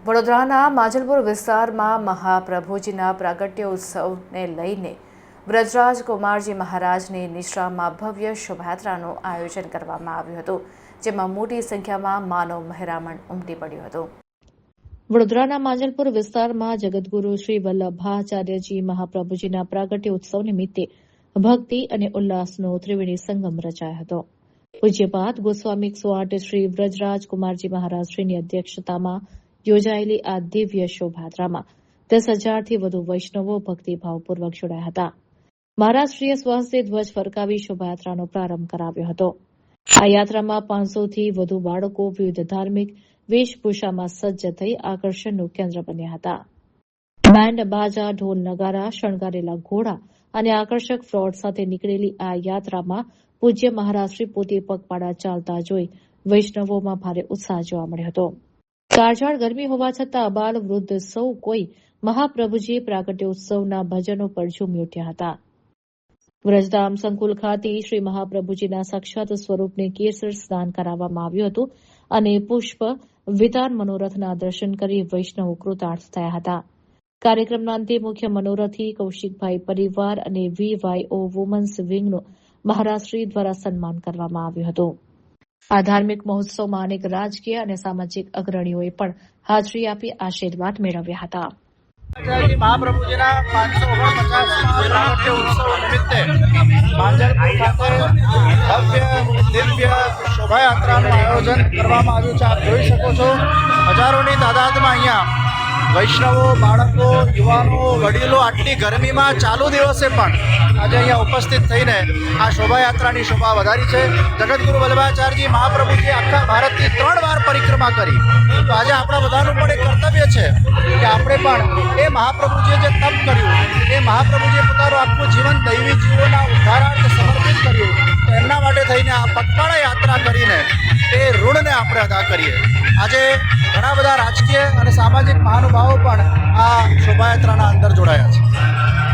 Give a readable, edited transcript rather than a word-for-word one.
વડોદરાના માંજલપુર વિસ્તારમાં મહાપ્રભુજીના પ્રાગટ્ય ઉત્સવને લઈને વ્રજરાજ કુમારજી મહારાજની નિશ્રામાં ભવ્ય શોભાયાત્રાનું આયોજન કરવામાં આવ્યું હતું, જેમાં મોટી સંખ્યામાં માનવ મહેરામણ ઉમટી પડ્યું હતું. વડોદરાના માંજલપુર વિસ્તારમાં જગતગુરુ શ્રી વલ્લભાચાર્યજી મહાપ્રભુજીના પ્રાગટ્ય ઉત્સવ નિમિત્તે ભક્તિ અને ઉલ્લાસનો ત્રિવેણી સંગમ રચાયો હતો. પૂજ્યપાદ ગોસ્વામી 108 શ્રી વ્રજરાજ કુમારજી મહારાજશ્રીની અધ્યક્ષતામાં યોજાયેલી આ દિવ્ય શોભાયાત્રામાં 10,000થી વધુ વૈષ્ણવો ભક્તિભાવપૂર્વક જોડાયા હતા. મહારાજશ્રીએ સ્વહસ્તે ધ્વજ ફરકાવી શોભાયાત્રાનો પ્રારંભ કરાવ્યો હતો. આ યાત્રામાં 500થી વધુ બાળકો વિવિધ ધાર્મિક વેશભૂષામાં સજ્જ થઈ આકર્ષણનું કેન્દ્ર બન્યા હતા. બેન્ડ બાજા, ઢોલ નગારા, શણગારેલા ઘોડા અને આકર્ષક ફ્લોટ સાથે નીકળેલી આ યાત્રામાં પૂજ્ય મહારાજશ્રી પોતે પગપાળા ચાલતા જોઈ વૈષ્ણવોમાં ભારે ઉત્સાહ જોવા મળ્યો હતો. કાળઝાળ ગરમી હોવા છતાં અબાલ વૃદ્ધ સૌ કોઈ મહાપ્રભુજી પ્રાગટ્ય ઉત્સવના ભજનો પર ઝૂમી ઉઠ્યા હતા. વ્રજધામ સંકુલ ખાતે શ્રી મહાપ્રભુજીના સાક્ષાત સ્વરૂપને કેસર સ્નાન કરાવવામાં આવ્યું હતું અને પુષ્પ વિતાન મનોરથના દર્શન કરી વૈષ્ણવો કૃતાર્થ થયા હતા. કાર્યક્રમના અંતે મુખ્ય મનોરથી કૌશિકભાઈ પરિવાર અને VYO વુમન્સ વિંગનું મહારાજશ્રી દ્વારા સન્માન કરવામાં આવ્યું હતું. આ ધાર્મિક મહોત્સવમાં અનેક રાજકીય અને સામાજિક અગ્રણીઓએ પણ હાજરી આપી આશીર્વાદ મેળવ્યા હતા. મહાપ્રભુજીના 549મા પ્રાગટ્ય ઉત્સવ નિમિત્તે માંજલપુર ખાતે ભવ્ય દિવ્ય શોભાયાત્રાનું આયોજન કરવામાં આવ્યું છે. આપ જોઈ શકો છો, હજારોની તાદાદમાં અહીંયા વૈષ્ણવો, બાળકો, યુવાનો, વડીલો આટલી ગરમીમાં ચાલુ દિવસે પણ આજે અહીંયા ઉપસ્થિત થઈને આ શોભાયાત્રાની શોભા વધારી છે. જગતગુરુ વલ્લભાચાર્યજી મહાપ્રભુજી આખા ભારતની 3 વાર પરિક્રમા કરી. તો આજે આપણા બધાનું પણ એક કર્તવ્ય છે કે આપણે પણ એ મહાપ્રભુજીએ જે તપ કર્યું, એ મહાપ્રભુજીએ પોતાનું આખું જીવન દૈવી જીવોના ઉદ્ધારાર્થે સમર્પિત કર્યું, તો એમના માટે થઈને આ પગપાળા યાત્રા કરીને એ ઋણને આપણે અદા કરીએ. આજે ઘણા બધા રાજકીય અને સામાજિક મહાનુભાવો પણ આ શોભાયાત્રાના અંદર જોડાયા છે.